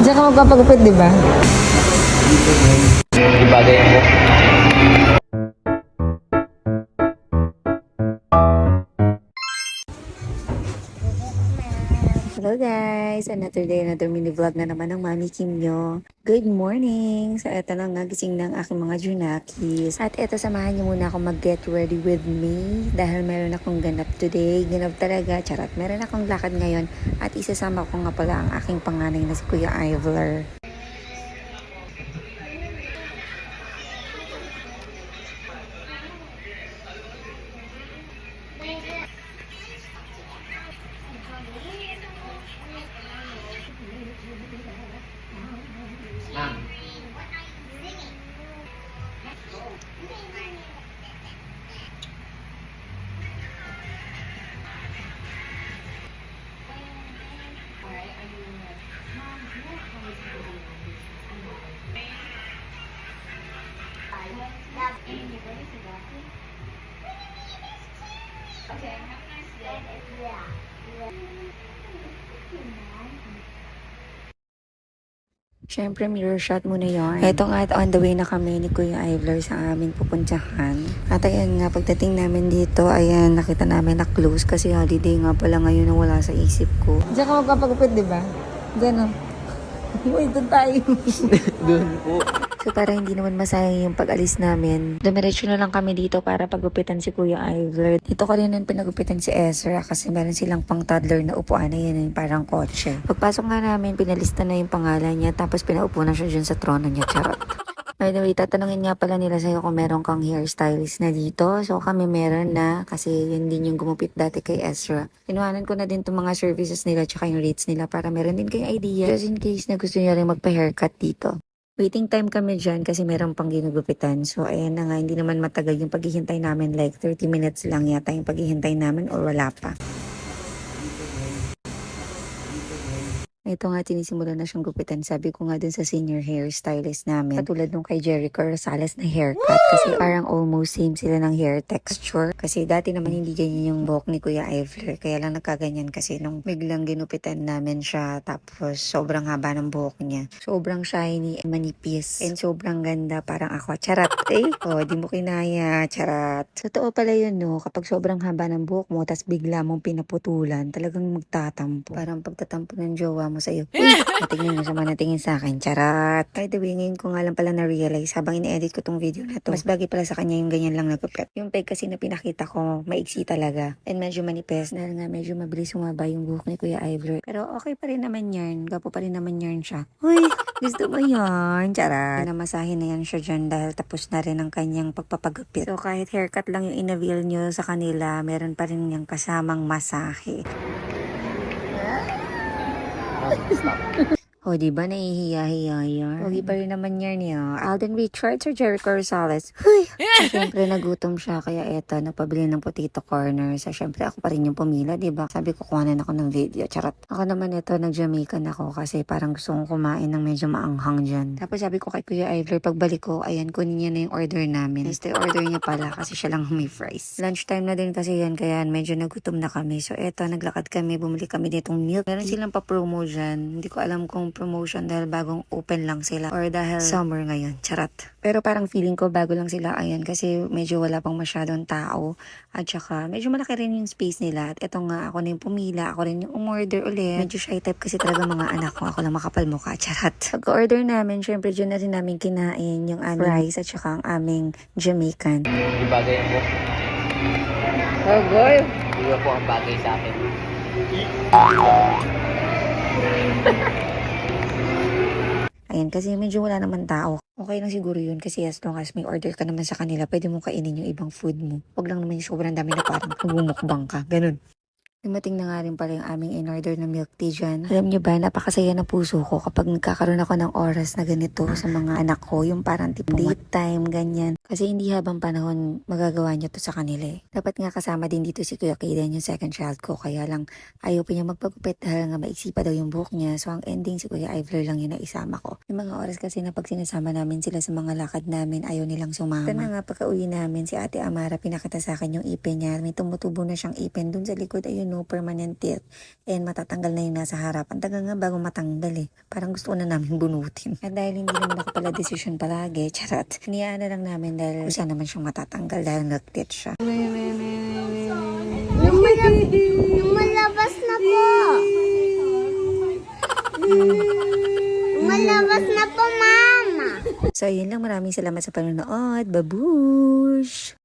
Diyan ka magpapagupit, di ba? Di bagay mo. Hello guys! Another day, another mini vlog na naman ng Mami Kim nyo. Good morning! So eto lang nagising ng aking mga junakis. At eto samahan niyo muna ako mag-get ready with me dahil meron akong ganap today. Ganap talaga, charot. Meron akong lakad ngayon at isasama ko nga pala ang aking panganay na si Kuya Ivler. Ma'am. Siyempre, mirror shot muna yon. Eto nga at on the way na kami ni Kuya Ivler sa aming pupuntahan. At ayan nga, pagdating namin dito, ayan, nakita namin na close kasi holiday nga pala ngayon na wala sa isip ko. Diyan ka magpapagupit, di ba? Diyan o. Uy, doon tayo. Doon po. So para hindi naman masayang yung pag-alis namin, dumiretso na lang kami dito para pagupitan si Kuya Ivler. Dito ko rin pinagupitan si Ezra kasi meron silang pang toddler na upuan na yun yung parang kotse. Pagpasok nga namin, pinalista na yung pangalan niya tapos pinaupo na siya dyan sa trono niya, charot. By the way, tatanungin nga pala nila sa'yo kung meron kang hairstylist na dito. So kami meron na kasi yun din yung gumupit dati kay Ezra. Kinuhanan ko na din itong mga services nila tsaka yung rates nila para meron din kayong idea just in case na gusto niya rin magpa-haircut dito. Waiting time kami dyan kasi meron pang ginugupitan. So, ayan na nga, hindi naman matagal yung paghihintay namin. Like, 30 minutes lang yata yung paghihintay namin or wala pa. Ito nga, tinisimulan na siyang gupitan. Sabi ko nga dun sa senior hairstylist namin. Katulad nung kay Jericho Rosales na haircut. Kasi parang almost same sila ng hair texture. Kasi dati naman hindi ganyan yung buhok ni Kuya Ivler. Kaya lang nagkaganyan kasi nung biglang ginupitan namin siya. Tapos sobrang haba ng buhok niya. Sobrang shiny and manipis. And sobrang ganda. Parang ako. Charat eh. O, di mo kinaya. Charat. Totoo pala yun no. Kapag sobrang haba ng buhok mo, tas bigla mong pinaputulan, talagang magtatampo. Parang pagtatampo ng jowa mo sa'yo. Uy, natingin na sama natingin sa akin. Charat. By the way, ngayon ko nga lang pala na-realize habang ine-edit ko tong video na to. Mas bagay pala sa kanya yung ganyan lang nagupit. Yung peg kasi na pinakita ko, maiksi talaga. And medyo manipis. Dahil nga medyo mabilis sumaba yung buhok ni Kuya Ivler. Pero okay pa rin naman yarn. Gapo pa rin naman yarn siya. Uy, gusto mo yarn? Charat. Namasahin na yan siya dyan dahil tapos na rin ang kanyang pagpapagupit. So kahit haircut lang yung in-avail nyo sa kanila, meron pa rin yung kasamang masahe. O, diba nahihiya-hiya yan? Pogi pa rin naman yan niya. Alden Richards or Jericho Rosales? Huy! So, syempre, nagutom siya. Kaya eto, napabili ng potato corner. So, syempre, ako pa rin yung pumila, diba? Sabi ko, kuhanan ako ng video. Charot. Ako naman ito, nag-Jamaican ako kasi parang gusto kong kumain ng medyo maanghang dyan. Tapos sabi ko kay Kuya Ivler, pagbalik ko, ayan, kunin niya na yung order namin. Este, order niya pala kasi siya lang may fries. Lunchtime na din kasi yan, kaya medyo nagutom na kami. So, eto, naglakad kami, bumili kami nitong milk. Meron silang pa-promo dyan. Hindi ko alam kung promotion dahil bagong open lang sila or dahil summer ngayon. Charat. Pero parang feeling ko bago lang sila ayan kasi medyo wala pang masyadong tao at saka medyo malaki rin yung space nila at eto nga ako na yung pumila, ako rin yung umorder ulit. Medyo shy type kasi talaga mga anak ko. Ako lang makapal mukha. Charat. Pag-order namin, syempre dyan na rin namin kinain yung aming fries at saka ang aming Jamaican. Di bagay mo. Oh boy! Di ba po ang bagay sa akin? Ayan, kasi medyo wala naman tao. Okay lang siguro yun kasi as long as may order ka naman sa kanila, pwede mo kainin yung ibang food mo. Huwag lang naman yung sobrang dami na parang magmumukbang ka. Ganun. Dumating na nga rin pala yung aming in-order na milk tea dyan. Alam nyo ba, napakasaya ng puso ko kapag nagkakaroon ako ng oras na ganito sa mga anak ko. Yung parang tipong date time, ganyan. Kasi hindi habang panahon magagawa nyo to sa kanila eh. Dapat nga kasama din dito si Kuya Kaden, yung second child ko. Kaya lang ayaw pa niya magpagupit dahil nga maiksi pa daw yung buhok niya. So ang ending si Kuya Ivler lang yung naisama ko. Yung mga oras kasi na pag sinasama namin sila sa mga lakad namin, ayaw nilang sumama. Ito na nga pagka uwi namin, si Ate Amara pinakita sa akin yung ipin niya. May tumutubo na siyang ipin dun sa likod. Ayun no permanent teeth. And matatanggal na yung nasa harap. Ang tagal nga bago matanggal eh. Parang gusto ko na namin bunutin. At dahil hindi naman ako pala desisyon palagi, charot. Hiniyaan na lang namin dahil kung saan naman siyang matatanggal dahil nag-teeth siya. Lumalabas na po. Lumalabas na po, mama. So, yun lang. Maraming salamat sa panonood. Babush!